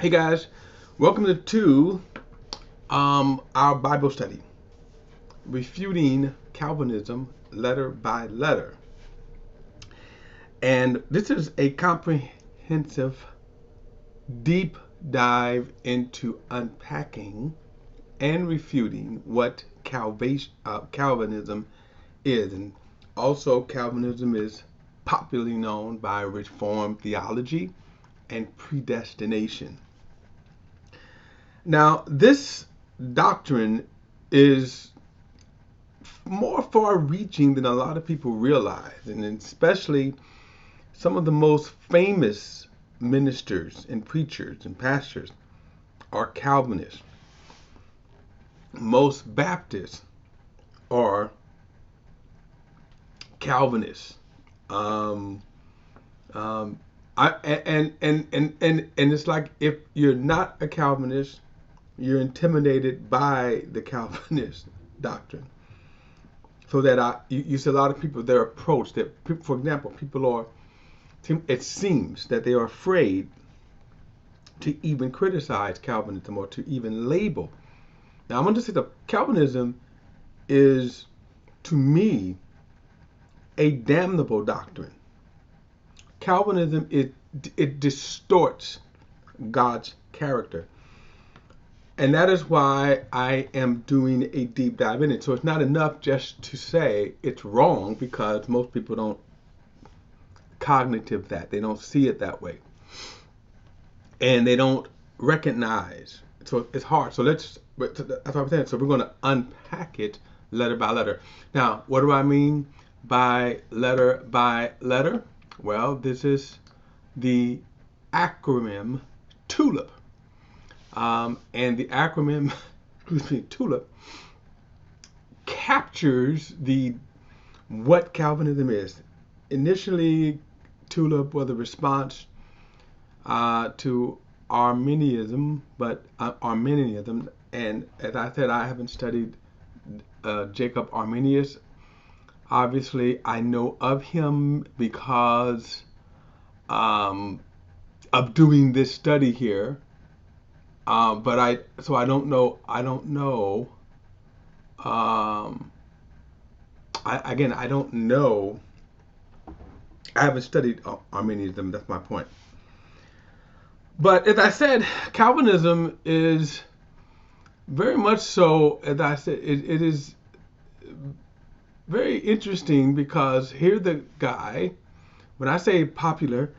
Hey guys, welcome to our Bible study, Refuting Calvinism letter by letter. And this is a comprehensive, deep dive into unpacking and refuting what Calvinism is. And also, Calvinism is popularly known by Reformed theology and predestination. Now, this doctrine is more far reaching than a lot of people realize, and especially some of the most famous ministers and preachers and pastors are Calvinists. Most Baptists are Calvinists. Um, um, and it's like if you're not a Calvinist, you're intimidated by the Calvinist doctrine. So that you see a lot of people, their approach, that, for example, people are, it seems that they are afraid to even criticize Calvinism or to even label. Now, I'm going to say that Calvinism is, to me, a damnable doctrine. Calvinism, it distorts God's character. And that is why I am doing a deep dive in it. So it's not enough just to say it's wrong, because most people don't cognitive that. They don't see it that way. And they don't recognize. So it's hard. So that's what I'm saying. So we're going to unpack it letter by letter. Now, what do I mean by letter by letter? Well, this is the acronym TULIP. And the acronym, TULIP, captures what Calvinism is. Initially, TULIP was a response to Arminianism, and as I said, I haven't studied Jacob Arminius. Obviously, I know of him because of doing this study here. But I don't know. I don't know. I don't know. I haven't studied Arminianism. That's my point. But as I said, Calvinism is very much so. As I said, it is very interesting because here the guy. When I say popular,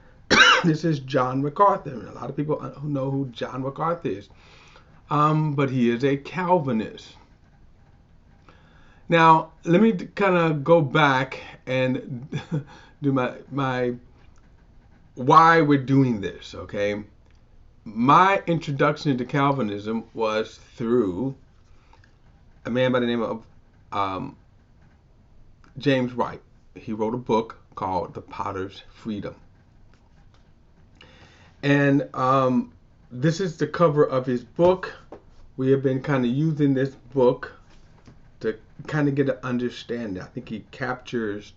this is John MacArthur. And a lot of people know who John MacArthur is. But he is a Calvinist. Now, let me kind of go back and do my why we're doing this, okay? My introduction to Calvinism was through a man by the name of James White. He wrote a book called The Potter's Freedom. And this is the cover of his book. We have been kind of using this book to kind of get an understanding. I think he captures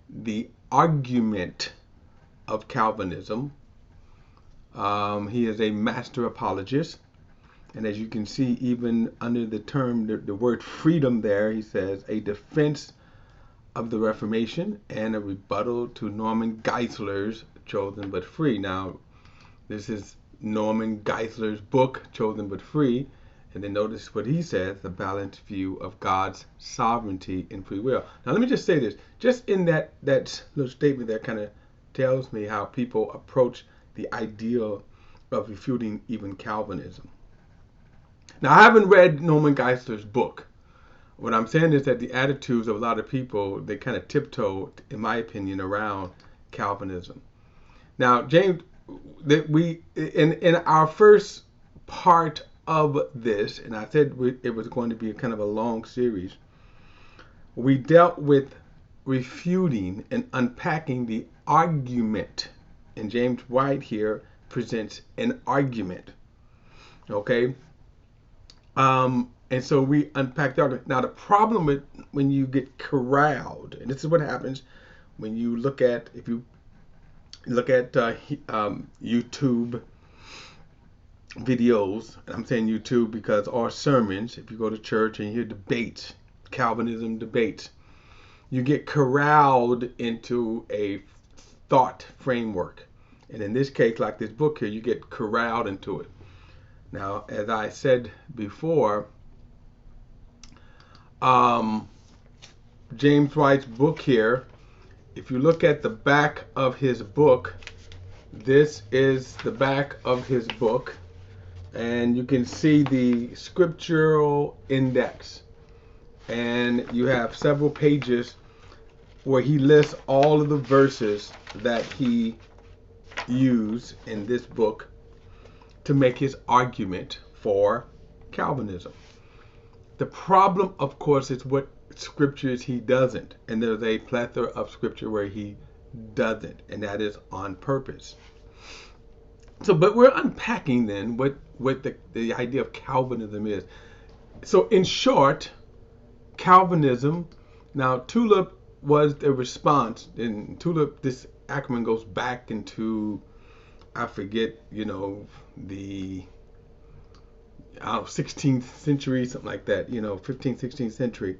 the argument of Calvinism. He is a master apologist. And as you can see, even under the term, the word freedom there, he says a defense of the Reformation and a rebuttal to Norman Geisler's Chosen but Free. Now, this is Norman Geisler's book, Chosen but Free. And then notice what he says, the balanced view of God's sovereignty and free will. Now, let me just say this. Just in that little statement there kind of tells me how people approach the idea of refuting even Calvinism. Now, I haven't read Norman Geisler's book. What I'm saying is that the attitudes of a lot of people, they kind of tiptoe, in my opinion, around Calvinism. Now, James, that we in our first part of this, and I said it was going to be a kind of a long series, we dealt with refuting and unpacking the argument. And James White here presents an argument. Okay? And so we unpacked the argument. Now, the problem with when you get corralled, and this is what happens when you look at, if you look at YouTube videos, and I'm saying YouTube because our sermons, if you go to church and you hear debates, Calvinism debates, you get corralled into a thought framework. And in this case, like this book here, you get corralled into it. Now, as I said before, James White's book here, if you look at the back of his book, this is the back of his book, and you can see the scriptural index. And you have several pages where he lists all of the verses that he used in this book to make his argument for Calvinism. The problem, of course, is what scriptures he doesn't. And there's a plethora of scripture where he doesn't, and that is on purpose. So, but we're unpacking then what the idea of Calvinism is. So, in short, Calvinism, now TULIP was the response, and TULIP, this acronym goes back into, I forget, the 16th century, something like that, 15th, 16th century.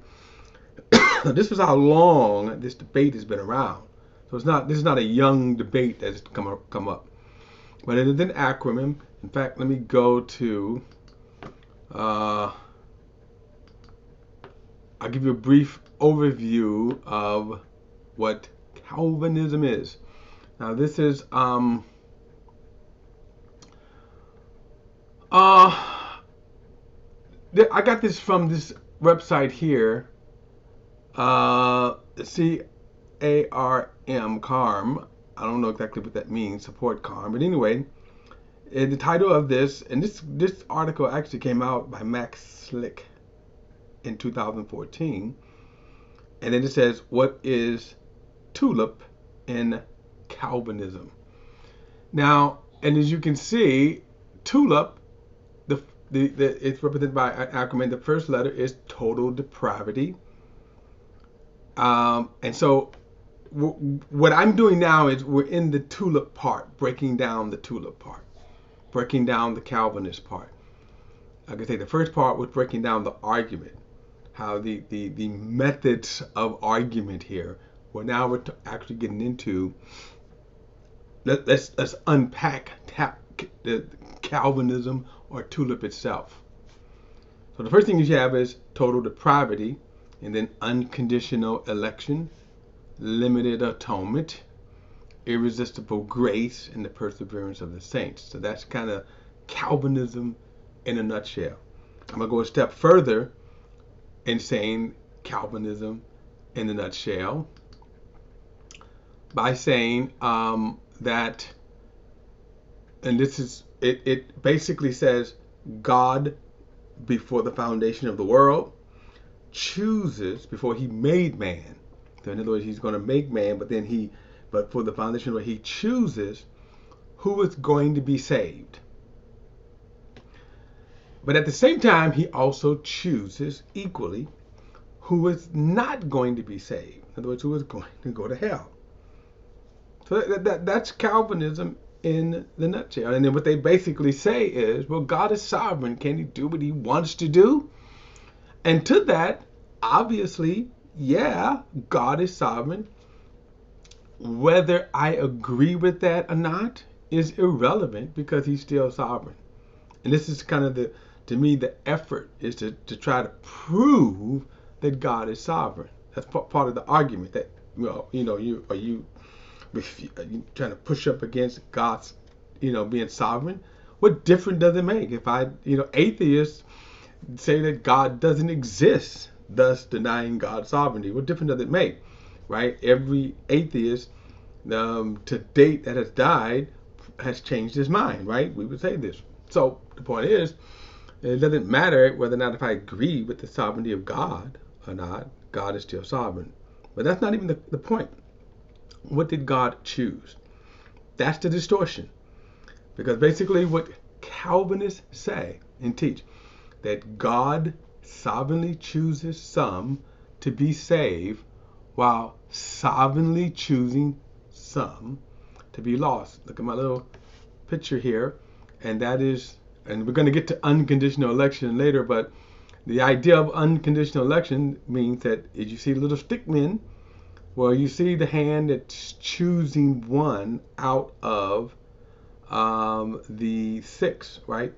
This was how long this debate has been around. So this is not a young debate that's come up. But it is an acronym. In fact, let me go to, I'll give you a brief overview of what Calvinism is. Now this is, I got this from this website here, C-A-R-M, CARM. I don't know exactly what that means, support CARM. But anyway, the title of this, and this article actually came out by Max Slick in 2014. And then it says, what is TULIP in Calvinism? Now, and as you can see, TULIP, it's represented by an acronym. The first letter is total depravity. And so what I'm doing now is we're in the TULIP part, breaking down the TULIP part, breaking down the Calvinist part. Like I say, the first part was breaking down the argument, how the methods of argument here. Well, now we're actually getting into, let's unpack the Calvinism or TULIP itself. So the first thing you have is total depravity, and then unconditional election, limited atonement, irresistible grace, and the perseverance of the saints. So that's kind of Calvinism in a nutshell. I'm going to go a step further in saying Calvinism in a nutshell by saying that, and this is, it basically says God, before the foundation of the world, chooses, before he made man. So in other words, he's going to make man, but for the foundation where he chooses who is going to be saved. But at the same time, he also chooses equally who is not going to be saved. In other words, who is going to go to hell. So that's Calvinism in the nutshell. And then what they basically say is, well, God is sovereign. Can he do what he wants to do? And to that, obviously, yeah, God is sovereign. Whether I agree with that or not is irrelevant because he's still sovereign. And this is kind of to me, the effort is to try to prove that God is sovereign. That's part of the argument that, are you trying to push up against God's, being sovereign? What difference does it make if atheists say that God doesn't exist, thus denying God's sovereignty? What difference does it make, right? Every atheist to date that has died has changed his mind, right? We would say this. So the point is, it doesn't matter whether or not if I agree with the sovereignty of God or not, God is still sovereign. But that's not even the point. What did God choose? That's the distortion. Because basically what Calvinists say and teach, that God sovereignly chooses some to be saved while sovereignly choosing some to be lost. Look at my little picture here, and that is and we're going to get to unconditional election later, but the idea of unconditional election means that if you see little stick men, well, you see the hand that's choosing one out of the six, right?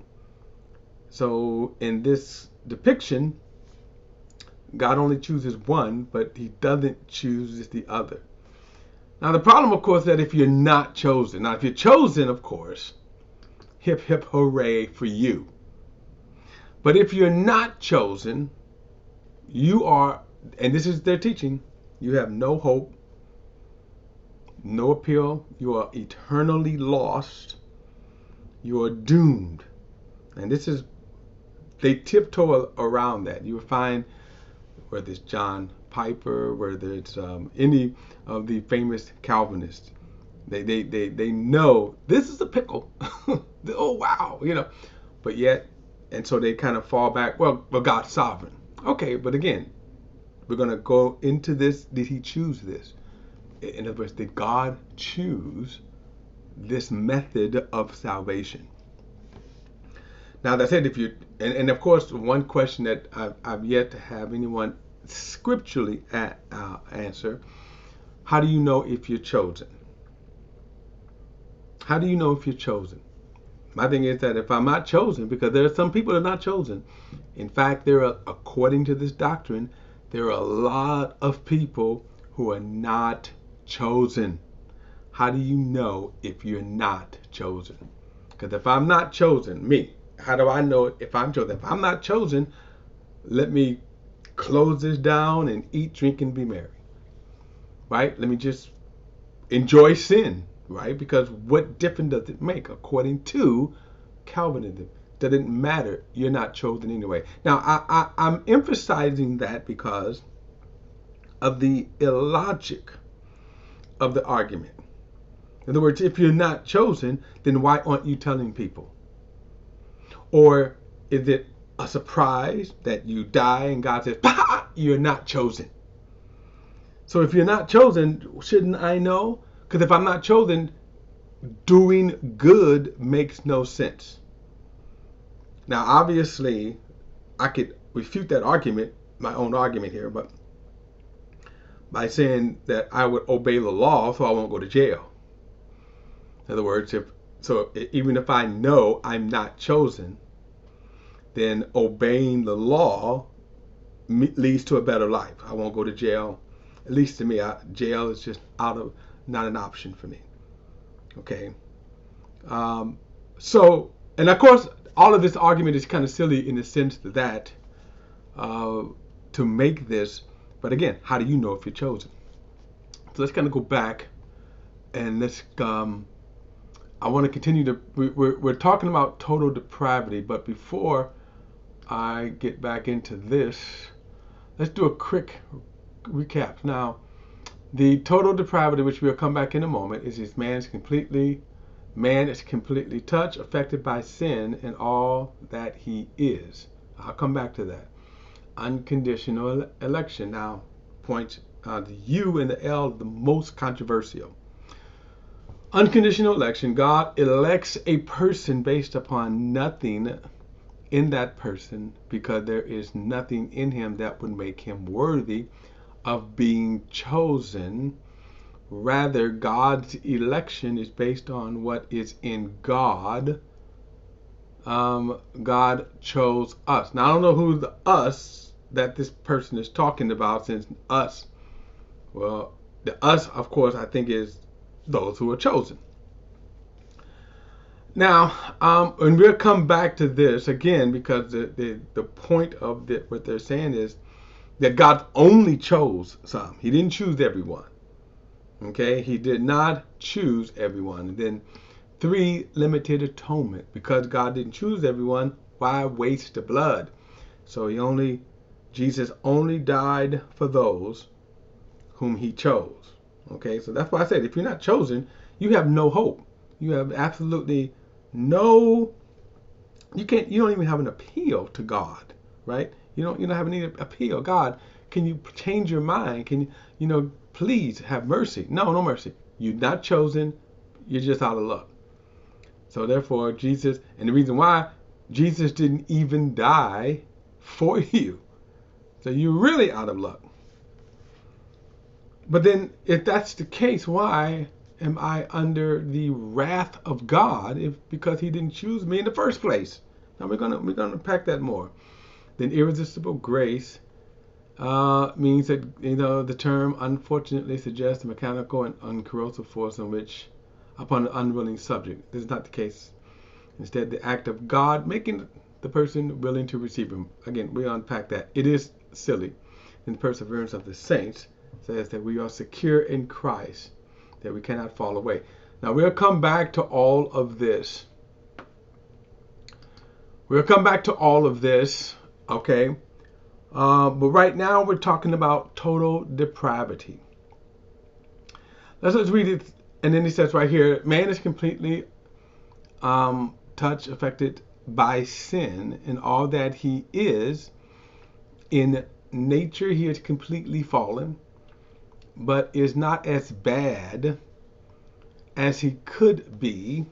So in this depiction, God only chooses one, but he doesn't choose the other. Now, the problem, of course, is that if you're not chosen, now if you're chosen, of course, hip, hip, hooray for you. But if you're not chosen, you are, and this is their teaching, you have no hope, no appeal, you are eternally lost, you are doomed. And this is, they tiptoe around that. You will find, whether it's John Piper, whether it's any of the famous Calvinists, they know this is a pickle. Oh, wow, but yet, and so they kind of fall back, well, God's sovereign. Okay, but again, we're going to go into this. Did he choose this? In other words, did God choose this method of salvation? Now, that said, if you, and of course, one question that I've yet to have anyone scripturally answer, how do you know if you're chosen? How do you know if you're chosen? My thing is that if I'm not chosen, because there are some people that are not chosen. In fact, according to this doctrine, there are a lot of people who are not chosen. How do you know if you're not chosen? Because if I'm not chosen, me, how do I know if I'm chosen? If I'm not chosen, let me close this down and eat, drink, and be merry. Right? Let me just enjoy sin. Right? Because what difference does it make according to Calvinism? Doesn't matter. You're not chosen anyway. Now, I'm emphasizing that because of the illogic of the argument. In other words, if you're not chosen, then why aren't you telling people? Or is it a surprise that you die and God says, bah, you're not chosen? So if you're not chosen, shouldn't I know? Because if I'm not chosen, doing good makes no sense. Now, obviously, I could refute that argument, my own argument here, but by saying that I would obey the law so I won't go to jail. In other words, even if I know I'm not chosen, then obeying the law leads to a better life. I won't go to jail. At least to me, jail is just not an option for me. Okay. And of course, all of this argument is kind of silly in the sense that to make this, but again, how do you know if you're chosen? So let's kind of go back and let's, I want to continue to, we're talking about total depravity, but before I get back into this, let's do a quick recap. Now, the total depravity, which we'll come back in a moment, is man is completely touched, affected by sin and all that he is. I'll come back to that. Unconditional election. Now, points the U and the L are the most controversial. Unconditional election. God elects a person based upon nothing in that person, because there is nothing in him that would make him worthy of being chosen. Rather, God's election is based on what is in God. God chose us. Now, I don't know who the us that this person is talking about, since us, well, the us, of course, I think is those who are chosen. Now, and we'll come back to this again, because the point of what they're saying is that God only chose some. He didn't choose everyone. Okay, he did not choose everyone. And then 3, limited atonement. Because God didn't choose everyone, why waste the blood? So Jesus only died for those whom he chose. Okay, so that's why I said, if you're not chosen, you have no hope. You have absolutely no, you don't even have an appeal to God, right? You don't have any appeal. God, can you change your mind? Can you, please have mercy? No mercy. You're not chosen. You're just out of luck. So therefore, Jesus, and the reason why Jesus didn't even die for you. So you're really out of luck. But then, if that's the case, why am I under the wrath of God because He didn't choose me in the first place? Now we're gonna unpack that more. Then irresistible grace means that the term unfortunately suggests a mechanical and uncorrosive force on which upon an unwilling subject. This is not the case. Instead, the act of God making the person willing to receive Him. Again, we unpack that. It is silly. And the perseverance of the saints says that we are secure in Christ, that we cannot fall away. Now, we'll come back to all of this. Okay? But right now, we're talking about total depravity. Let's read it. And then he says right here, man is completely affected by sin, and all that he is in nature, he is completely fallen, but is not as bad as he could be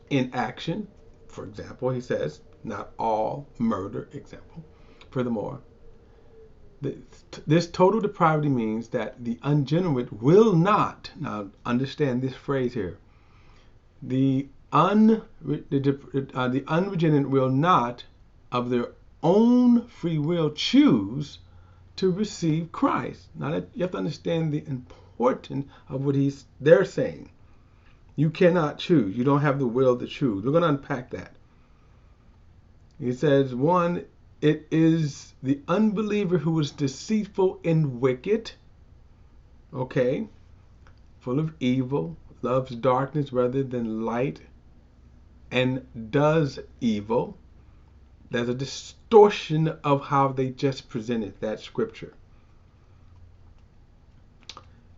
in action. For example, he says, not all murder, example. Furthermore, this total depravity means that the unregenerate will not, now understand this phrase here, the unregenerate will not, of their own free will, choose to receive Christ. Now you have to understand the importance of what they're saying. You cannot choose. You don't have the will to choose. We're going to unpack that. He says, one, it is the unbeliever who is deceitful and wicked, okay, full of evil, loves darkness rather than light, and does evil. There's a distortion of how they just presented that scripture.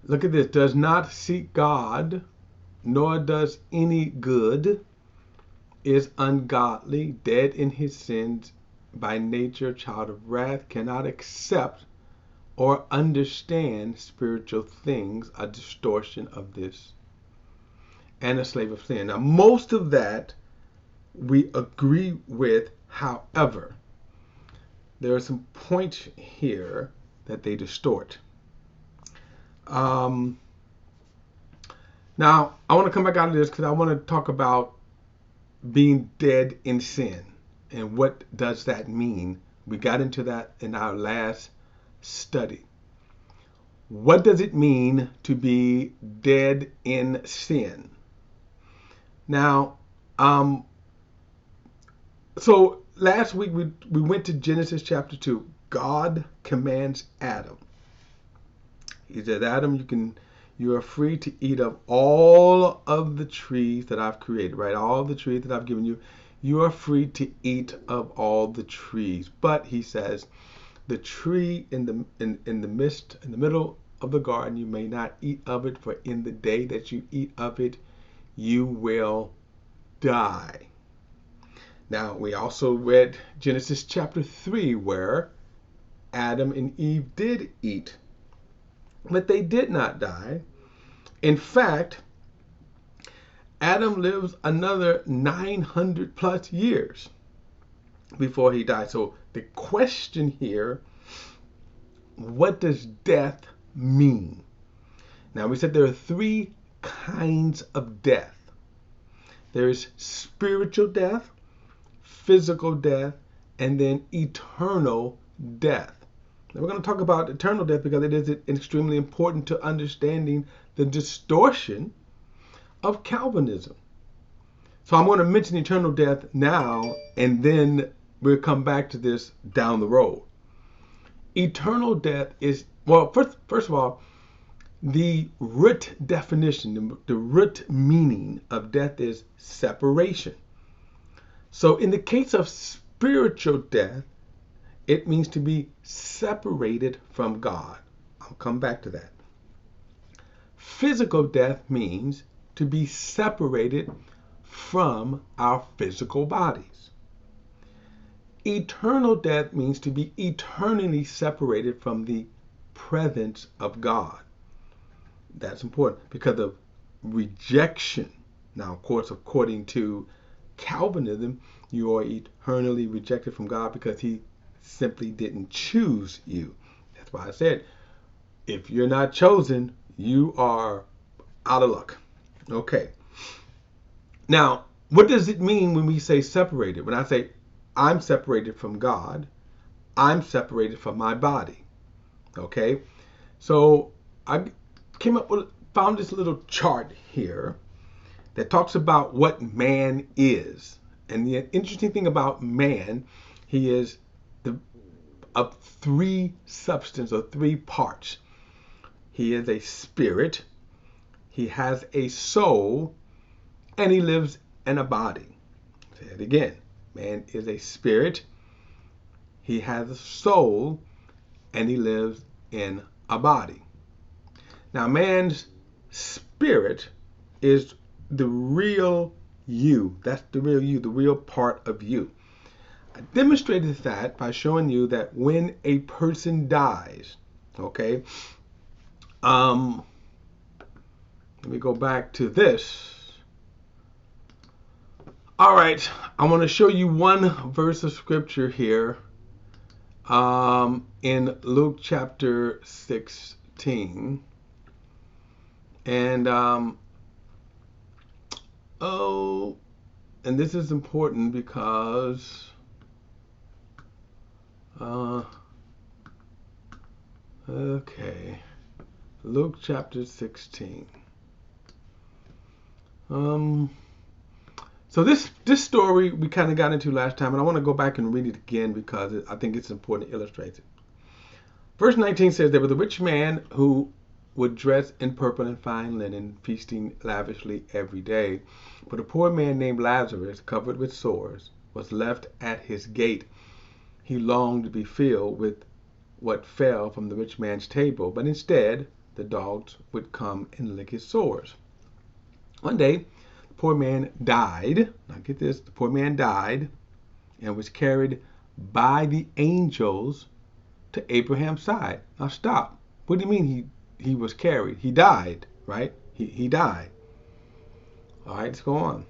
Look at this. Does not seek God, nor does any good, is ungodly, dead in his sins, by nature child of wrath, cannot accept or understand spiritual things, a distortion of this, and a slave of sin. Now, most of that we agree with. However, there are some points here that they distort. Now, I want to come back out of this because I want to talk about being dead in sin and what does that mean. We got into that in our last study. What does it mean to be dead in sin? Now, so last week we went to Genesis chapter 2. God commands Adam. He said, Adam, you are free to eat of all of the trees that I've created, right? All the trees that I've given you. You are free to eat of all the trees. But he says, the tree in the middle of the garden, you may not eat of it, for in the day that you eat of it, you will die. Now, we also read Genesis chapter 3, where Adam and Eve did eat, but they did not die. In fact, Adam lives another 900 plus years before he died. So the question here, what does death mean? Now, we said there are three kinds of death. There is spiritual death, physical death, and then eternal death. Now we're going to talk about eternal death because it is extremely important to understanding the distortion of Calvinism. So I'm going to mention eternal death now, and then we'll come back to this down the road. Eternal death is, well, first of all, the root definition, the root meaning of death is separation. So in the case of spiritual death, it means to be separated from God. I'll come back to that. Physical death means to be separated from our physical bodies. Eternal death means to be eternally separated from the presence of God. That's important because of rejection. Now, of course, according to Calvinism, You are eternally rejected from God because he simply didn't choose you. That's why I said, if you're not chosen, you are out of luck. Okay. Now, what does it mean when we say separated? When I say I'm separated from God, I'm separated from my body. Okay. So I found this little chart here that talks about what man is. And the interesting thing about man, he is of three substance or three parts. He is a spirit, he has a soul, and he lives in a body. Say it again. Man is a spirit, he has a soul, and he lives in a body. Now, man's spirit is the real you. That's the real you, the real part of you. I demonstrated that by showing you that when a person dies, okay, let me go back to this. All right, I want to show you one verse of scripture here in Luke chapter 16. And and this is important because okay, Luke chapter 16. So this story we kind of got into last time, and I want to go back and read it again because I think it's important to illustrate it. Verse 19 says, there was a rich man who would dress in purple and fine linen, feasting lavishly every day. But a poor man named Lazarus, covered with sores, was left at his gate. He longed to be filled with what fell from the rich man's table, but instead the dogs would come and lick his sores. One day, the poor man died. Now get this, the poor man died and was carried by the angels to Abraham's side. Now stop. What do you mean he was carried? He died, right? He died. All right, let's go on.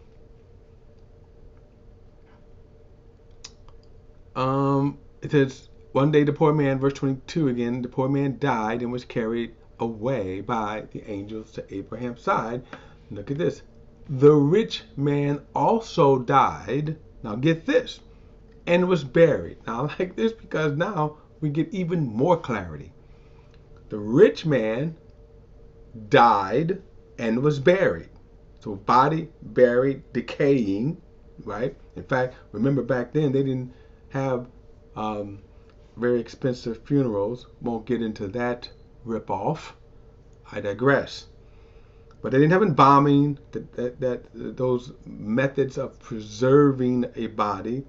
It says, one day the poor man, verse 22 again, the poor man died and was carried away by the angels to Abraham's side. Look at this. The rich man also died. Now get this. And was buried. Now I like this because now we get even more clarity. The rich man died and was buried. So body buried, decaying, right? In fact, remember back then they didn't have very expensive funerals. Won't get into that ripoff. I digress. But they didn't have embalming, those methods of preserving a body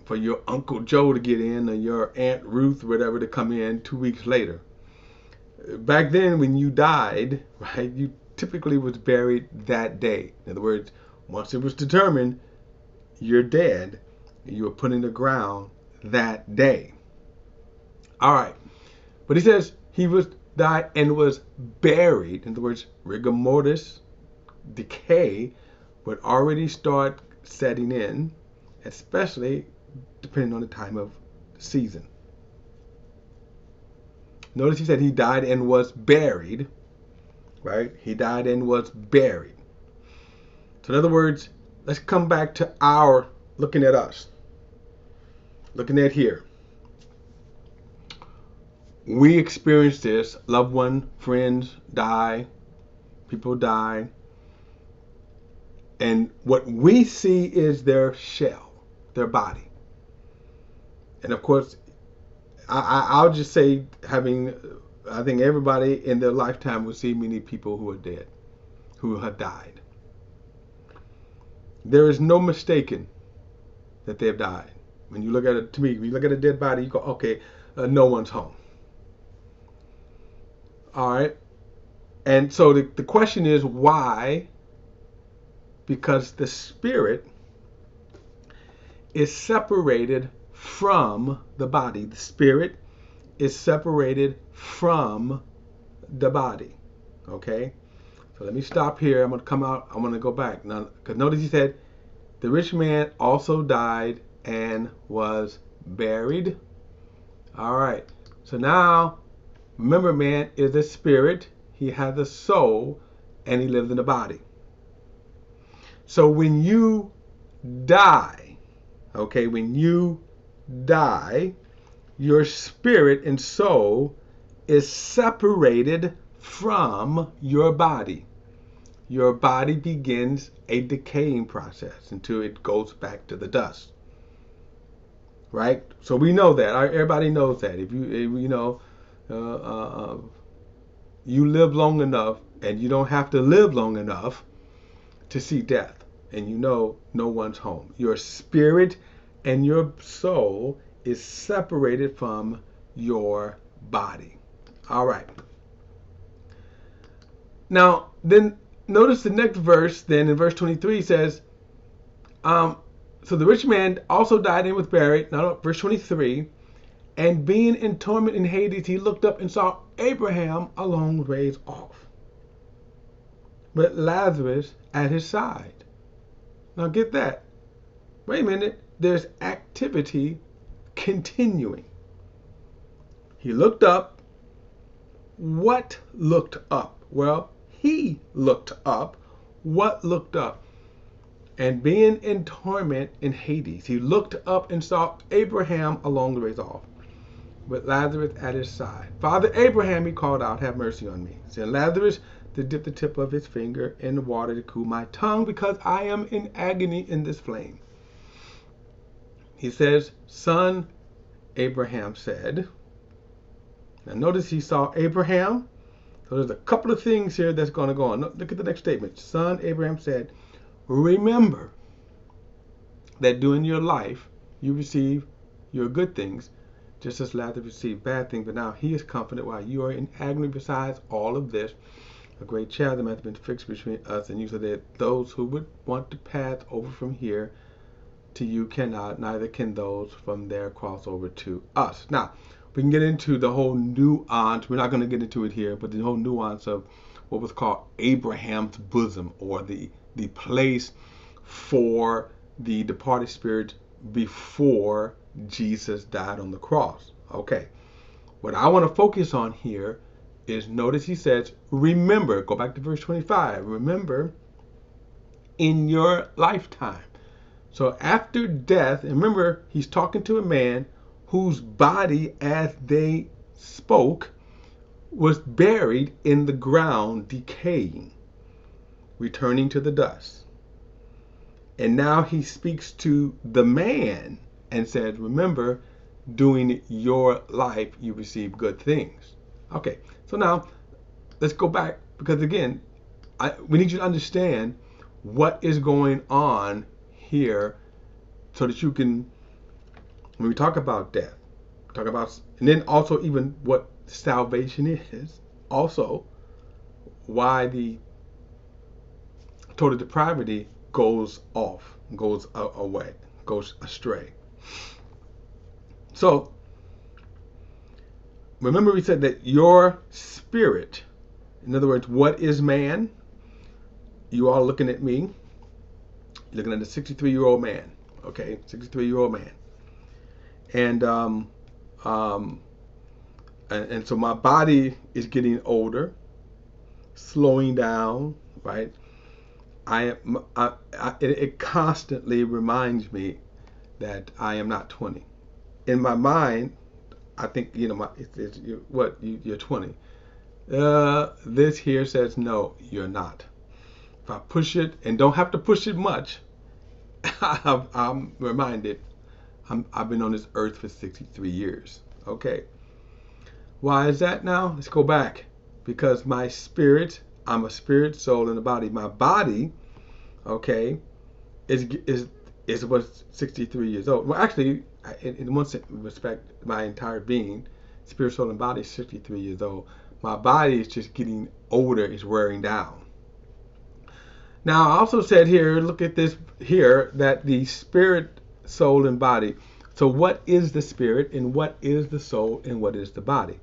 for your Uncle Joe to get in or your Aunt Ruth, whatever, to come in 2 weeks later. Back then, when you died, right, you typically was buried that day. In other words, once it was determined you're dead, you were put in the ground that day. All right. But he says he was died and was buried. In other words, rigor mortis, decay, would already start setting in, especially depending on the time of the season. Notice he said he died and was buried, right? He died and was buried. So in other words, let's come back to our looking at us. Looking at here. We experience this. Loved one, friends die, people die. And what we see is their shell, their body. And of course, I'll just say, I think everybody in their lifetime will see many people who are dead, who have died. There is no mistaking that they have died. When you look at it, to me, when you look at a dead body, you go, okay, no one's home. All right. And so the question is why? Because the spirit is separated from the body. The spirit is separated from the body. Okay? So let me stop here. I'm going to come out. I'm going to go back. Now, because notice he said The rich man also died and was buried. All right. So now, remember, man is a spirit. He has a soul, and he lives in a body. So when you die, okay, when you die, your spirit and soul is separated from your body. Your body begins a decaying process until it goes back to the dust. Right? So we know that. Everybody knows that. If you know, you live long enough, and you don't have to live long enough to see death, and you know no one's home. Your spirit and your soul is separated from your body. All right. Now, then notice the next verse. Then in verse 23 says, so the rich man also died and was buried. Now, verse 23, and being in torment in Hades, he looked up and saw Abraham a long ways off, but Lazarus at his side. Now get that. Wait a minute. There's activity continuing. He looked up. What looked up? Well, he looked up. What looked up? And being in torment in Hades, he looked up and saw Abraham a long ways off, with Lazarus at his side. Father Abraham, he called out, have mercy on me. Send Lazarus to dip the tip of his finger in the water to cool my tongue, because I am in agony in this flame. He says, son, Abraham said. Now notice he saw Abraham. So there's a couple of things here that's going to go on. Look at the next statement. Son, Abraham said, remember that during your life you receive your good things, just as Lazarus received bad things, but now he is comforted while you are in agony. Besides all of this, a great chasm has been fixed between us and you, so that those who would want to pass over from here to you cannot, neither can those from there cross over to us. Now, we can get into the whole nuance. We're not going to get into it here, but the whole nuance of what was called Abraham's bosom, or the place for the departed spirit before Jesus died on the cross. Okay. What I want to focus on here is, notice he says, remember, go back to verse 25, remember in your lifetime. So after death, and remember, he's talking to a man whose body, as they spoke, was buried in the ground, decaying, returning to the dust. And now he speaks to the man and said, remember, during your life, you receive good things. Okay, so now let's go back, because again, we need you to understand what is going on here, so that you can, when we talk about death, talk about, and then also even what salvation is, also why the total depravity goes off, goes away, goes astray. So remember, we said that your spirit, in other words, what is man? You are looking at me, looking at a 63-year-old man. Okay, 63-year-old man. And so my body is getting older, slowing down, right? It constantly reminds me that I am not 20. In my mind, I think, you're 20. This here says, no, you're not. If I push it, and don't have to push it much, I'm reminded I've been on this earth for 63 years. Okay. Why is that now? Let's go back. Because my spirit, I'm a spirit, soul, and a body. My body, okay, is was 63 years old. Well, actually, in one respect, my entire being, spirit, soul, and body, is 63 years old. My body is just getting older, it's wearing down. Now, I also said here, look at this here, that the spirit, soul, and body. So what is the spirit, and what is the soul, and what is the body?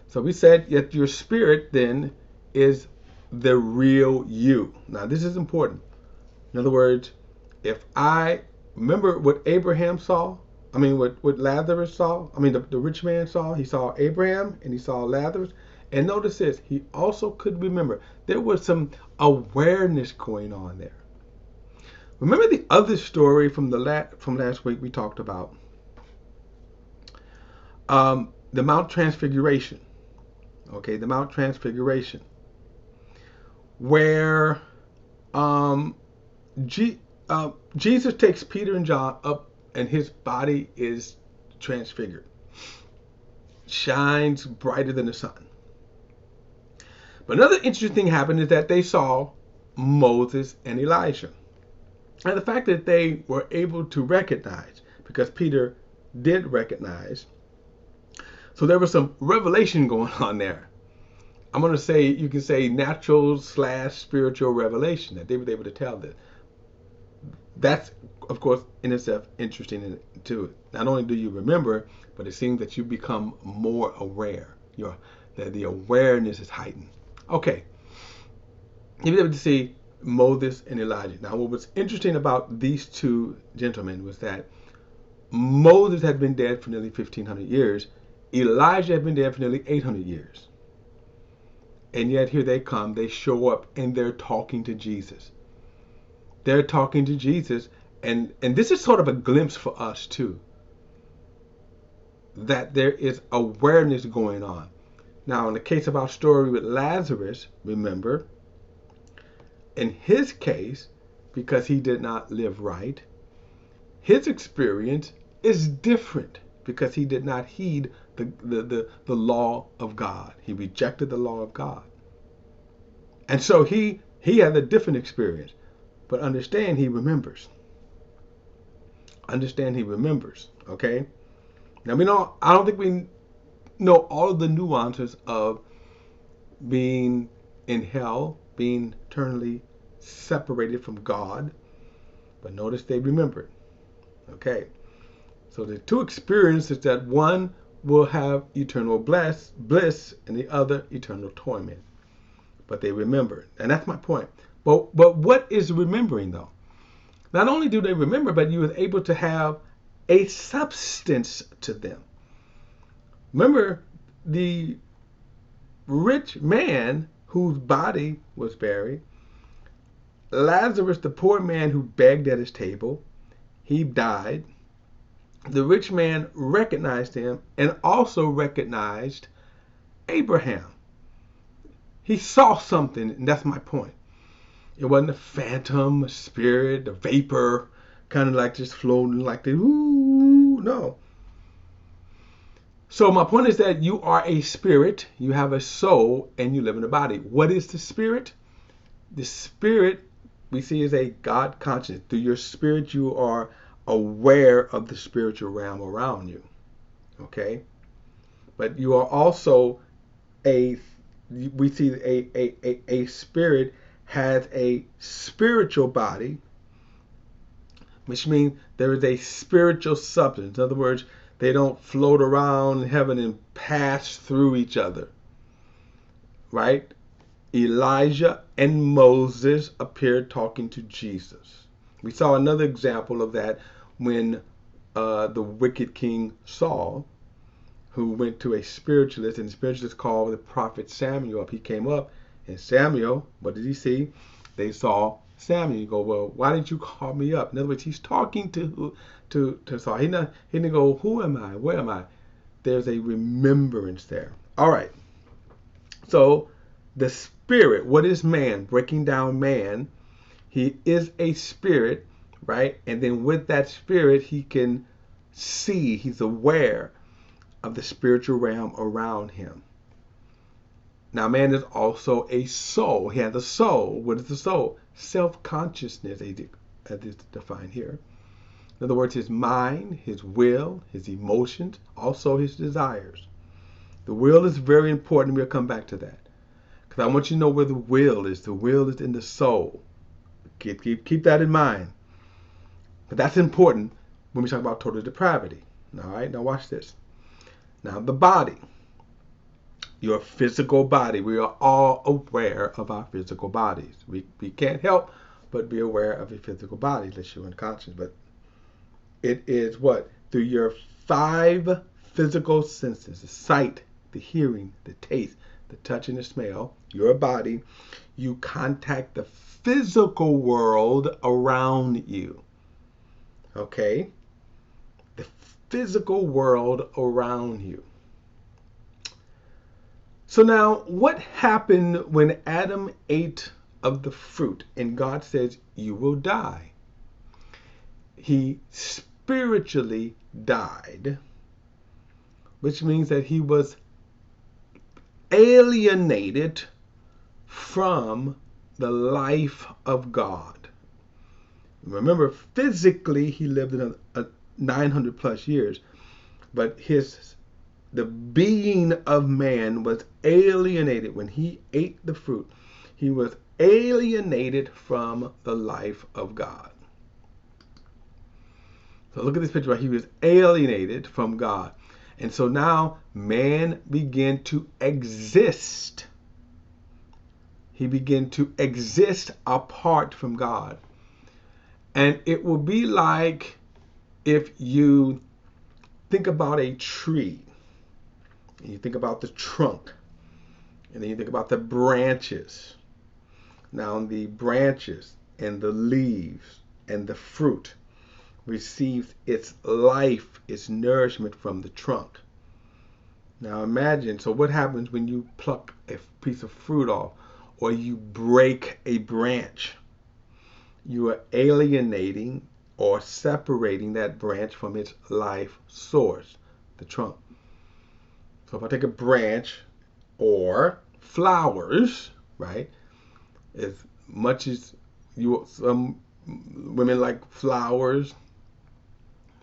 So we said that your spirit then is the real you. Now, this is important. In other words, if I remember what Abraham saw, I mean, what Lazarus saw, I mean, the rich man saw, he saw Abraham and he saw Lazarus. And notice this, he also could remember there was some awareness going on there. Remember the other story from from last week we talked about the Mount Transfiguration. Okay, the Mount Transfiguration, where Jesus takes Peter and John up, and his body is transfigured, shines brighter than the sun. But another interesting thing happened is that they saw Moses and Elijah. And the fact that they were able to recognize, because Peter did recognize, so there was some revelation going on there. I'm going to say, you can say natural / spiritual revelation, that they were able to tell that. That's, of course, in itself interesting too. Not only do you remember, but it seems that you become more aware. That the awareness is heightened. Okay. You'll be able to see Moses and Elijah. Now, what was interesting about these two gentlemen was that Moses had been dead for nearly 1,500 years. Elijah had been dead for nearly 800 years. And yet here they come, they show up, and they're talking to Jesus. They're talking to Jesus, and this is sort of a glimpse for us too, that there is awareness going on. Now, in the case of our story with Lazarus, remember, in his case, because he did not live right, his experience is different because he did not heed the law of God. He rejected the law of God. And so he had a different experience. But understand, he remembers. Understand, he remembers. Okay? Now, I don't think we know all of the nuances of being in hell, being eternally separated from God. But notice they remembered. Okay? So the two experiences, that one will have eternal bliss and the other eternal torment. But they remembered. And that's my point. But what is remembering, though? Not only do they remember, but you were able to have a substance to them. Remember, the rich man whose body was buried, Lazarus, the poor man who begged at his table, he died. The rich man recognized him and also recognized Abraham. He saw something, and that's my point. It wasn't a phantom, a spirit, a vapor, kind of like just floating like the ooh, no. So my point is that you are a spirit, you have a soul, and you live in a body. What is the spirit? The spirit we see is a God consciousness. Through your spirit, you are aware of the spiritual realm around you. Okay? But you are also we see a spirit has a spiritual body, which means there is a spiritual substance. In other words, they don't float around in heaven and pass through each other. Right? Elijah and Moses appeared talking to Jesus. We saw another example of that when the wicked king Saul, who went to a spiritualist, and the spiritualist called the prophet Samuel up. He came up, and Samuel, what did he see? They saw Samuel. You go, well, why didn't you call me up? In other words, he's talking to Saul. He didn't go, who am I? Where am I? There's a remembrance there. All right. So the spirit, what is man? Breaking down man, he is a spirit, right? And then with that spirit, he can see, he's aware of the spiritual realm around him. Now, man is also a soul. He has a soul. What is the soul? Self-consciousness, as is defined here. In other words, his mind, his will, his emotions, also his desires. The will is very important. We'll come back to that. Because I want you to know where the will is. The will is in the soul. Keep that in mind. But that's important when we talk about total depravity. All right, now watch this. Now the body, your physical body. We are all aware of our physical bodies. We can't help but be aware of your physical body, lest you're unconscious. But it is what? Through your 5 physical senses, the sight, the hearing, the taste, the touch, and the smell, your body, you contact the physical world around you. Okay? The physical world around you. So now, what happened when Adam ate of the fruit and God says, you will die? He spiritually died, which means that he was alienated from the life of God. Remember, physically he lived in a 900 plus years, but the being of man was alienated when he ate the fruit. He was alienated from the life of God. So look at this picture, right? He was alienated from God. And so now man began to exist. He began to exist apart from God. And it will be like if you think about a tree, and you think about the trunk, and then you think about the branches. Now the branches and the leaves and the fruit receives its life, its nourishment from the trunk. Now imagine, so what happens when you pluck a piece of fruit off or you break a branch? You are alienating or separating that branch from its life source, the trunk. So if I take a branch or flowers, right, as much as some women like flowers,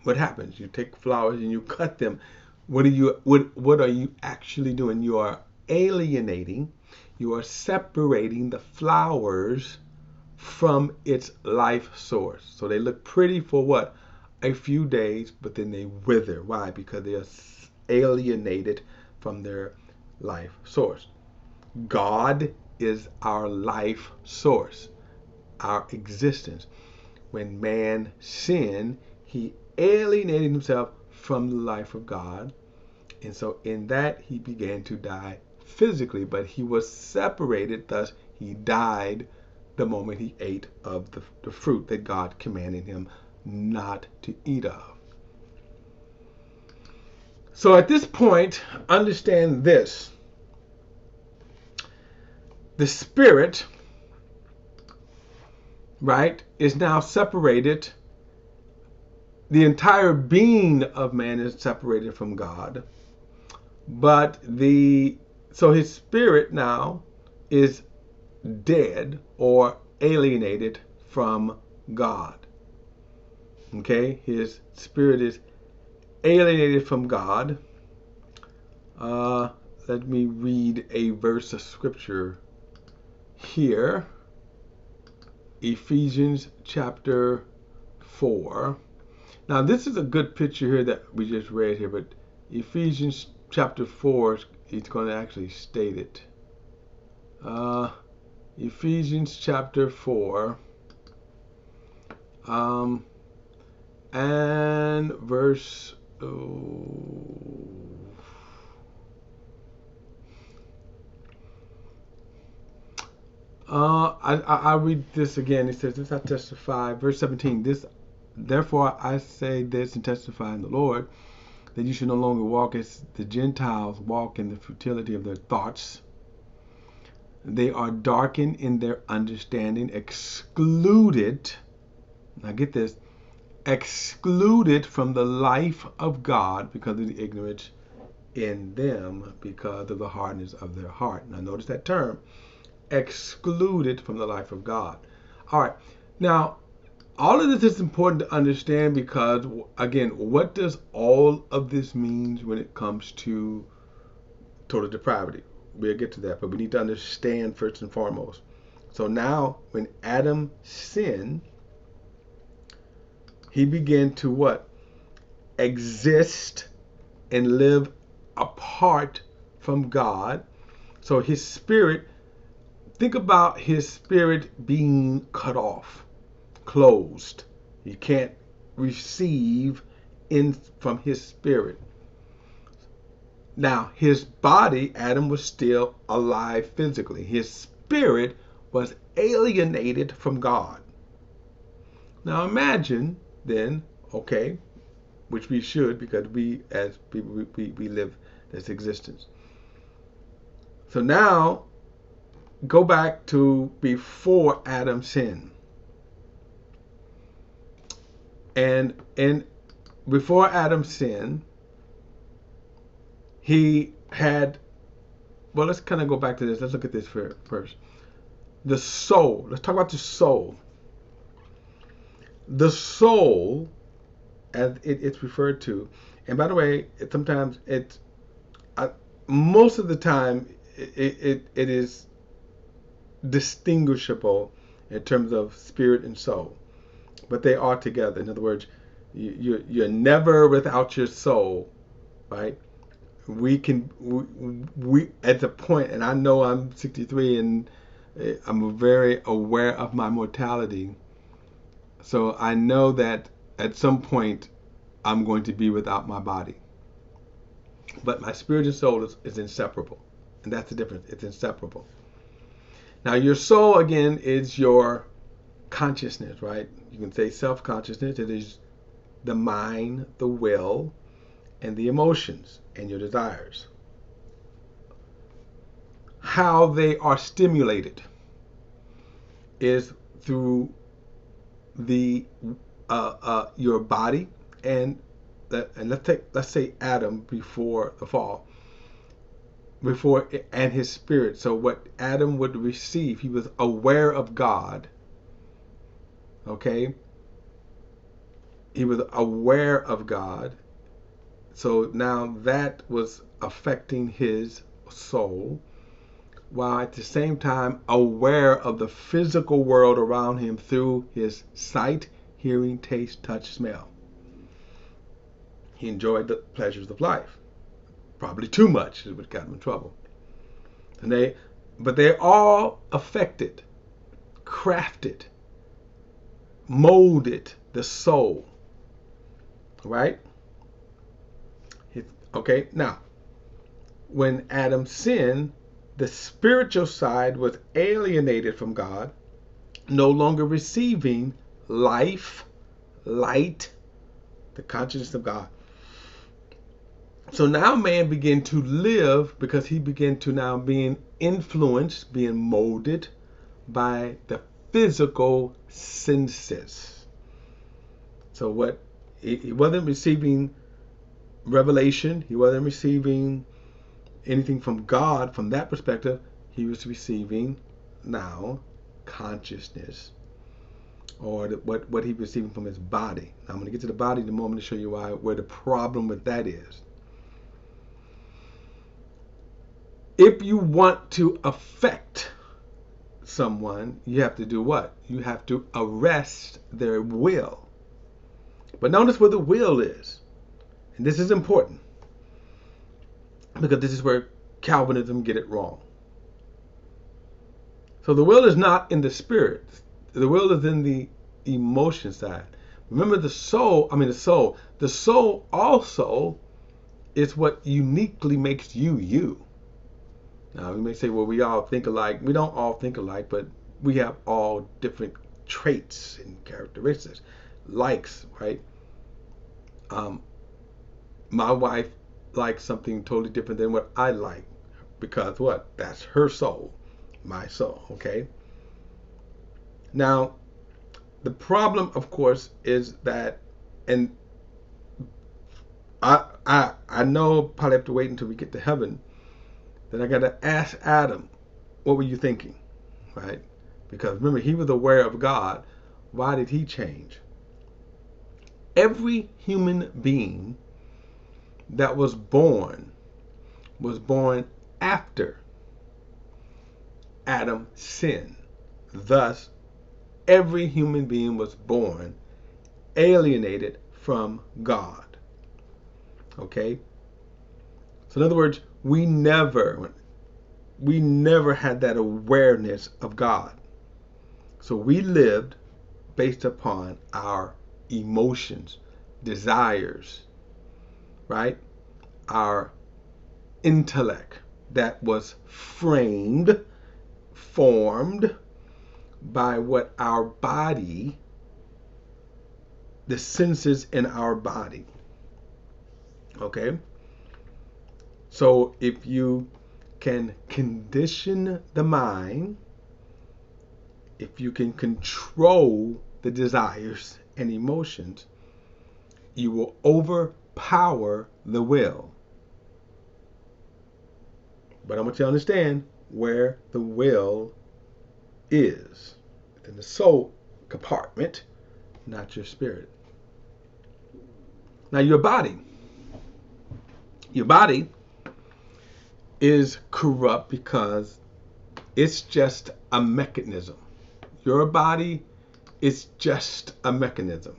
what happens? You take flowers and you cut them. What are you actually doing? You are alienating, you are separating the flowers from its life source. So they look pretty for what? A few days, but then they wither. Why? Because they are alienated from their life source. God is our life source, our existence. When man sinned, he alienated himself from the life of God. And so in that he began to die physically, but he was separated, thus he died the moment he ate of the fruit that God commanded him not to eat of. So at this point, understand this. The spirit, right, is now separated. The entire being of man is separated from God. But so his spirit now is dead or alienated from God. Okay, his spirit is alienated from God. Let me read a verse of scripture here. Ephesians chapter 4. Now this is a good picture here that we just read here, but Ephesians chapter 4, he's going to actually state it. Ephesians chapter 4 and verse I'll read this again. It says, this I testify, verse 17, therefore I say this and testify in the Lord, that you should no longer walk as the Gentiles walk in the futility of their thoughts. They are darkened in their understanding, excluded, now get this, excluded from the life of God because of the ignorance in them, because of the hardness of their heart. Now notice that term, excluded from the life of God. All right, now all of this is important to understand because, again, what does all of this mean when it comes to total depravity? We'll get to that, but we need to understand first and foremost. So now, when Adam sinned, he began to what? Exist and live apart from God. So his spirit, think about his spirit being cut off, closed. You can't receive in from his spirit. Now, his body, Adam, was still alive physically. His spirit was alienated from God. Now imagine then, okay, which we should, because we as people, we live this existence. So now, go back to before Adam sinned. And before Adam sinned, he had, well, let's kind of go back to this. Let's look at this first. The soul. Let's talk about the soul. The soul, as it's referred to, and by the way, sometimes it's, most of the time, it is distinguishable in terms of spirit and soul, but they are together. In other words, you're never without your soul, right? We at the point, and I know I'm 63 and I'm very aware of my mortality, so I know that at some point I'm going to be without my body. But my spirit and soul is inseparable, and that's the difference. It's inseparable. Now, your soul, again, is your consciousness, right? You can say self-consciousness. It is the mind, the will, and the emotions, and your desires. How they are stimulated is through the your body, and let's say Adam before the fall, and his spirit. So what Adam would receive, he was aware of God. Okay, he was aware of God. So now that was affecting his soul, while at the same time aware of the physical world around him through his sight, hearing, taste, touch, smell. He enjoyed the pleasures of life. Probably too much, it would got him in trouble. But they all affected, crafted, molded the soul. Right? Okay, now, when Adam sinned, the spiritual side was alienated from God, no longer receiving life, light, the consciousness of God. So now man began to live, because he began to now being influenced, being molded by the physical senses. So what he wasn't receiving revelation, he wasn't receiving anything from God from that perspective. He was receiving now consciousness, or what he was receiving from his body. Now I'm going to get to the body in a moment to show you where the problem with that is. If you want to affect someone, you have to do what? You have to arrest their will. But notice where the will is. And this is important, because this is where Calvinism get it wrong. So the will is not in the spirit. The will is in the emotion side. Remember the soul also is what uniquely makes you you. Now we may say, well, we all think alike. We don't all think alike, but we have all different traits and characteristics, likes, right? My wife likes something totally different than what I like, because what? That's her soul, my soul, okay? Now, the problem, of course, is that, and I know probably have to wait until we get to heaven, that I got to ask Adam, what were you thinking, right? Because remember, he was aware of God. Why did he change? Every human being that was born after Adam sinned. Thus, every human being was born alienated from God. Okay? So in other words, we never, we never had that awareness of God. So we lived based upon our emotions, desires, right? Our intellect that was formed by what our body, the senses in our body. Okay? So if you can condition the mind, if you can control the desires and emotions, you will overpower the will. But I want you to understand where the will is. Within the soul compartment, not your spirit. Now your body is corrupt because it's just a mechanism. Your body is just a mechanism.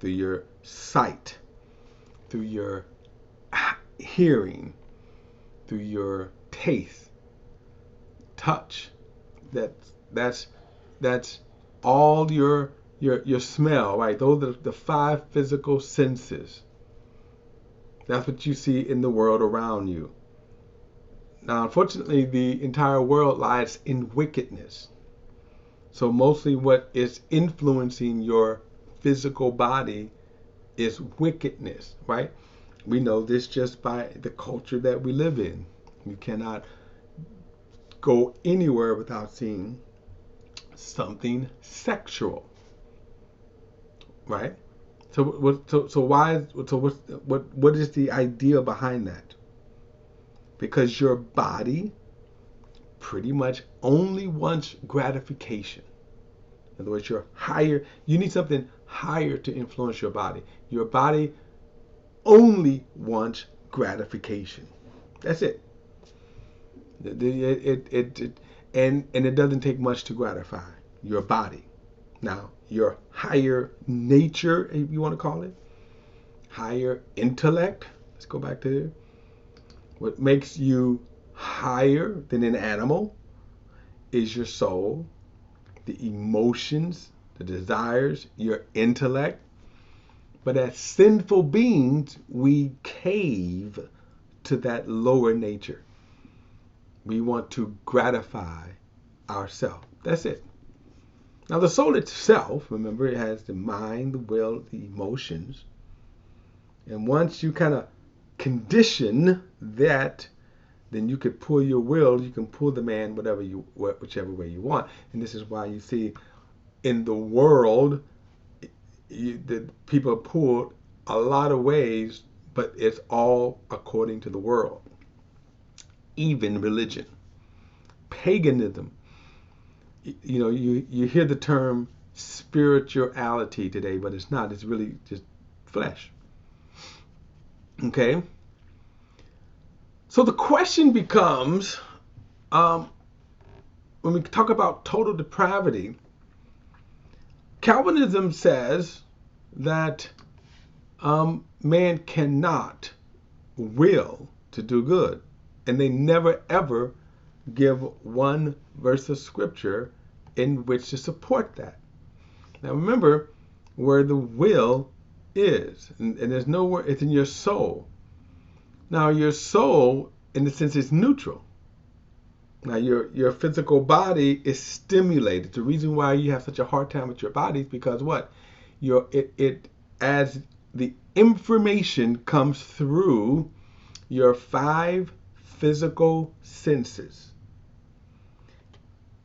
Through your sight, through your hearing, through your taste, touch. That's all your smell, right? Those are the five physical senses. That's what you see in the world around you. Now, unfortunately, the entire world lies in wickedness. So mostly what is influencing your physical body is wickedness, right? We know this just by the culture that we live in. You cannot go anywhere without seeing something sexual, right? What is the idea behind that? Because your body pretty much only wants gratification. In other words, you need something higher to influence your body. Your body only wants gratification. That's it. And it doesn't take much to gratify your body. Now, your higher nature, if you want to call it, higher intellect, let's go back to there. What makes you higher than an animal is your soul, the emotions, the desires, your intellect. But as sinful beings, we cave to that lower nature. We want to gratify ourselves. That's it. Now, the soul itself, remember, it has the mind, the will, the emotions. And once you kind of condition that, then you could pull your will, you can pull the man whichever way you want. And this is why you see in the world, the people are pulled a lot of ways, but it's all according to the world. Even religion, paganism. You hear the term spirituality today, but it's not. It's really just flesh. Okay? So the question becomes, when we talk about total depravity, Calvinism says that man cannot will to do good. And they never ever give one verse of scripture in which to support that. Now remember where the will is, and there's nowhere, it's in your soul. Now your soul, in a sense, is neutral. Now your physical body is stimulated. The reason why you have such a hard time with your body is because what? As the information comes through your five physical senses,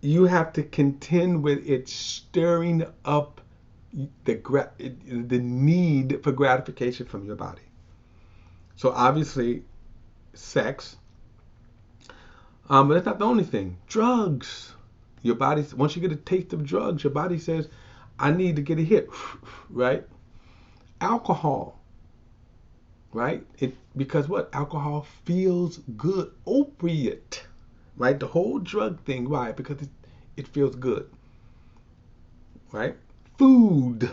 you have to contend with it stirring up the need for gratification from your body. So obviously, sex, but that's not the only thing. Drugs. Your body, once you get a taste of drugs, your body says, I need to get a hit, right? Alcohol, right? Because what? Alcohol feels good. Opiate, right? The whole drug thing. Why? Because it feels good, right? Food,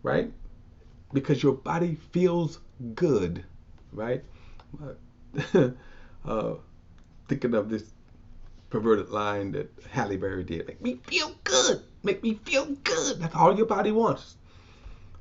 right? Because your body feels good, right? uh, thinking of this perverted line that Halle Berry did. Make me feel good. Make me feel good. That's all your body wants.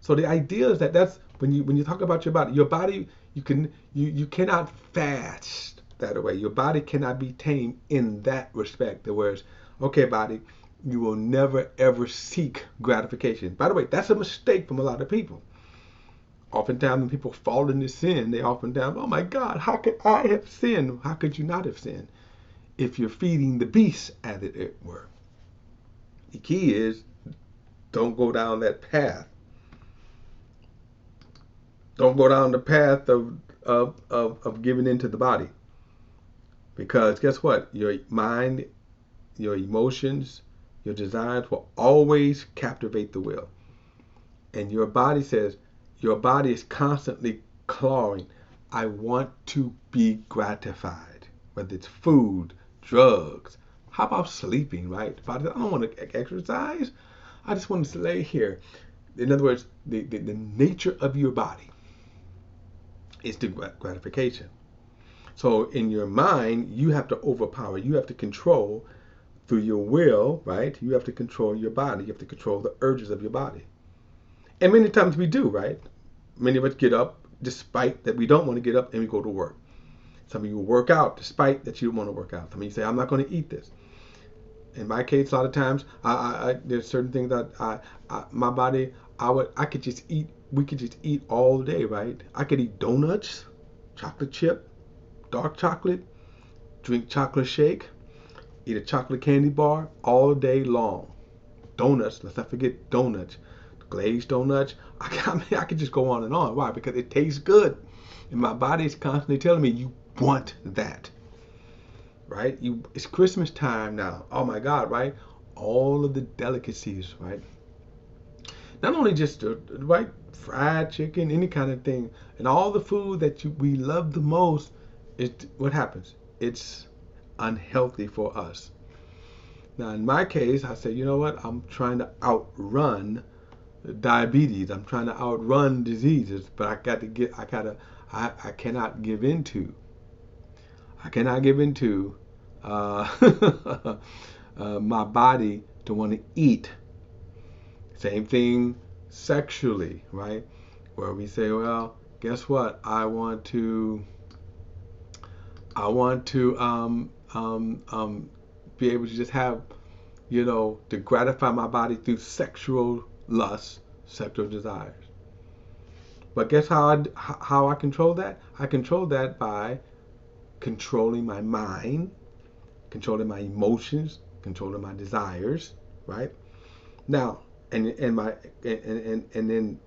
So the idea is that that's when you talk about your body you cannot fast that away. Your body cannot be tamed in that respect. Whereas, okay, body, you will never ever seek gratification. By the way, that's a mistake from a lot of people. Oftentimes when people fall into sin, they oftentimes, oh my God, how could I have sinned? How could you not have sinned? If you're feeding the beast, as it were. The key is don't go down that path. Don't go down the path of giving into the body. Because guess what? Your mind, your emotions, your desires will always captivate the will. And your body says, your body is constantly clawing. I want to be gratified. Whether it's food, drugs. How about sleeping, right? I don't want to exercise. I just want to lay here. In other words, the nature of your body is the gratification. So in your mind, you have to overpower. You have to control through your will, right? You have to control your body. You have to control the urges of your body. And many times we do, right? Many of us get up despite that we don't want to get up and we go to work. Some of you work out despite that you don't want to work out. Some of you say, I'm not going to eat this. In my case, a lot of times, there's certain things that my body, I could just eat. We could just eat all day, right? I could eat donuts, chocolate chip, dark chocolate, drink chocolate shake, eat a chocolate candy bar all day long. Donuts, let's not forget donuts, glazed donuts. I could just go on and on. Why? Because it tastes good, and my body is constantly telling me you want that. Right? It's Christmas time now. Oh my God, right? All of the delicacies, right? Not only just right fried chicken, any kind of thing, and all the food that we love the most. What happens? It's unhealthy for us. Now, in my case, I say, you know what? I'm trying to outrun diabetes. I'm trying to outrun diseases, but I cannot give into. I cannot give into my body to want to eat. Same thing sexually, right? Where we say, well, guess what? I want to be able to just have, to gratify my body through sexual lust, sexual desires. But guess how I control that? I control that by controlling my mind, controlling my emotions, controlling my desires, right? Now, and then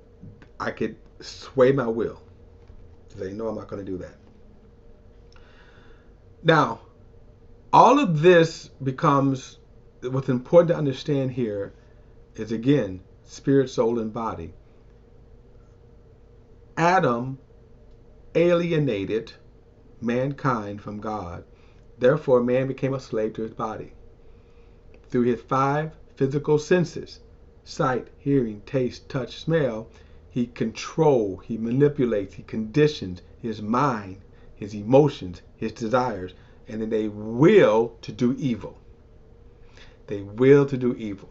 I could sway my will to say, no, I'm not going to do that. Now, all of this becomes, what's important to understand here is, again, spirit, soul, and body. Adam alienated mankind from God. Therefore, man became a slave to his body. Through his 5 physical senses, sight, hearing, taste, touch, smell, he manipulates, he conditions his mind, his emotions, his desires, and then they will to do evil. They will to do evil.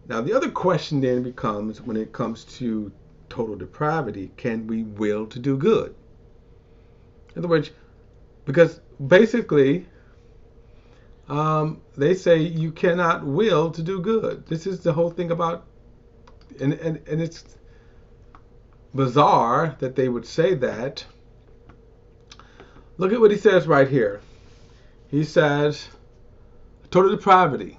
Now, the other question then becomes, when it comes to total depravity, can we will to do good? In other words, because basically, they say you cannot will to do good. This is the whole thing about, and it's bizarre that they would say that. Look at what he says right here. He says, total depravity.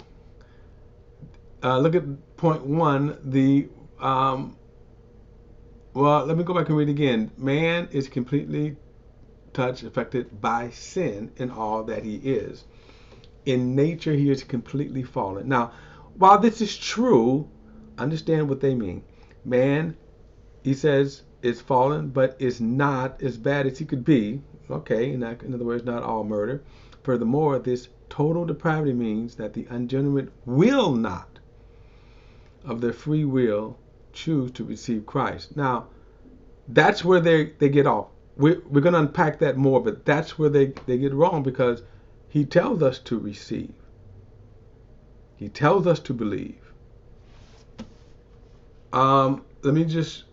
Look at point 1. Well, let me go back and read again. Man is completely affected by sin in all that he is. In nature, he is completely fallen. Now, while this is true, understand what they mean. Man, he says, is fallen, but is not as bad as he could be. Okay, in other words, not all murder. Furthermore, this total depravity means that the unregenerate will not, of their free will, choose to receive Christ. Now, that's where they get off. we're going to unpack that more, but that's where they get wrong, because he tells us to receive. He tells us to believe. Let me just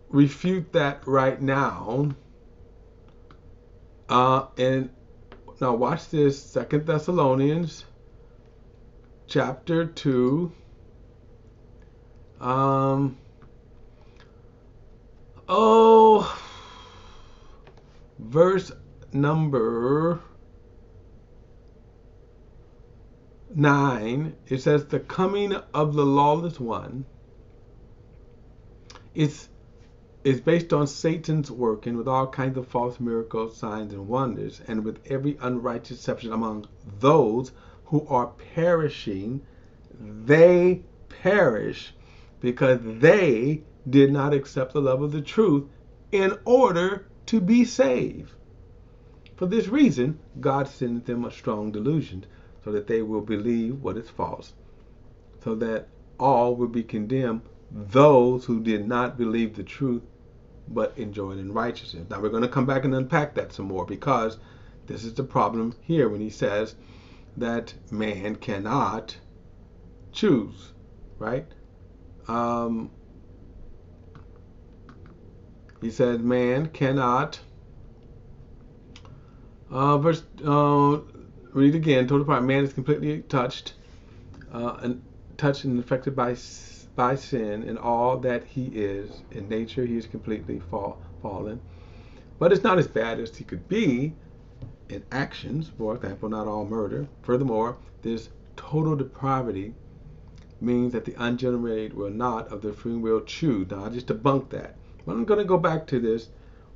refute that right now. And now watch this. 2 Thessalonians chapter 2. Verse number 9. It says, the coming of the lawless one is based on Satan's working with all kinds of false miracles, signs, and wonders, and with every unrighteous deception among those who are perishing. They perish because they did not accept the love of the truth in order to be saved. For this reason, God sends them a strong delusion, so that they will believe what is false, so that all will be condemned, those who did not believe the truth but enjoyed in righteousness. Now we're going to come back and unpack that some more, because this is the problem here when he says that man cannot choose, right? He said man cannot. Read again. Total part. Man is completely touched and affected by sin in all that he is. In nature, he is completely fallen. But it's not as bad as he could be in actions. For example, not all murder. Furthermore, this total depravity means that the ungenerated will not of their free will choose. Now, I just debunked that. But I'm going to go back to this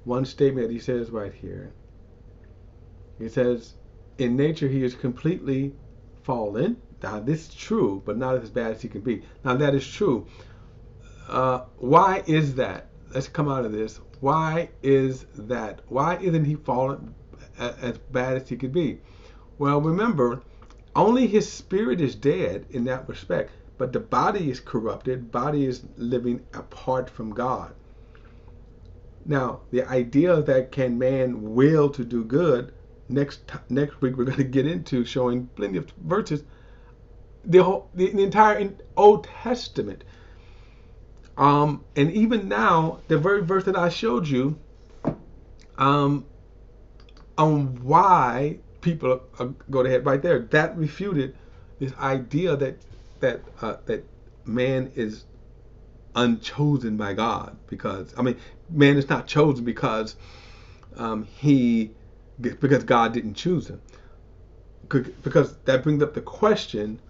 one statement that he says right here. He says, in nature, he is completely fallen. Now, this is true, but not as bad as he can be. Now, that is true. Why is that? Let's come out of this. Why is that? Why isn't he fallen as bad as he could be? Well, remember, only his spirit is dead in that respect, but the body is corrupted. Body is living apart from God. Now, the idea that can man will to do good, next week we're going to get into showing plenty of verses, the entire Old Testament. And even now, the very verse that I showed you, on why people go to hell right there, that refuted this idea that man is unchosen by God, because man is not chosen because because God didn't choose him. Because that brings up the question,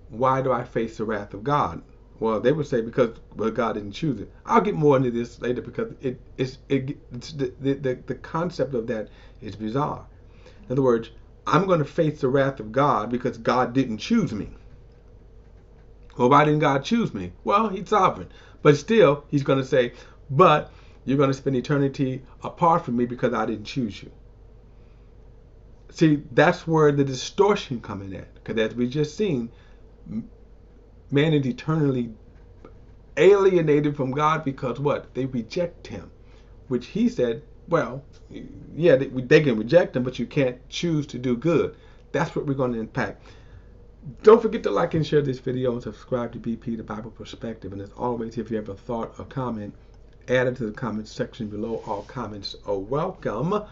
why do I face the wrath of God? Well, they would say because God didn't choose it. I'll get more into this later, because the concept of that is bizarre. In other words, I'm going to face the wrath of God because God didn't choose me. Well, why didn't God choose me? Well, he's sovereign. But still, he's going to say, but you're going to spend eternity apart from me because I didn't choose you. See, that's where the distortion comes in at. Because as we just seen, man is eternally alienated from God because what? They reject him. Which he said, well, yeah, they can reject him, but you can't choose to do good. That's what we're going to unpack. Don't forget to like and share this video and subscribe to BP, the Bible Perspective. And as always, if you have a thought or comment, add it to the comments section below. All comments are welcome.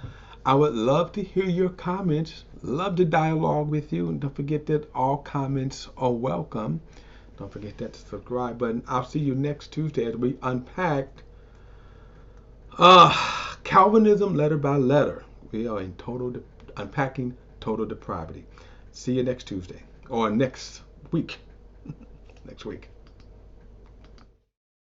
I would love to hear your comments. Love to dialogue with you. And don't forget that all comments are welcome. Don't forget that subscribe button. I'll see you next Tuesday as we unpack Calvinism letter by letter. We are in unpacking total depravity. See you next Tuesday, or next week. Next week.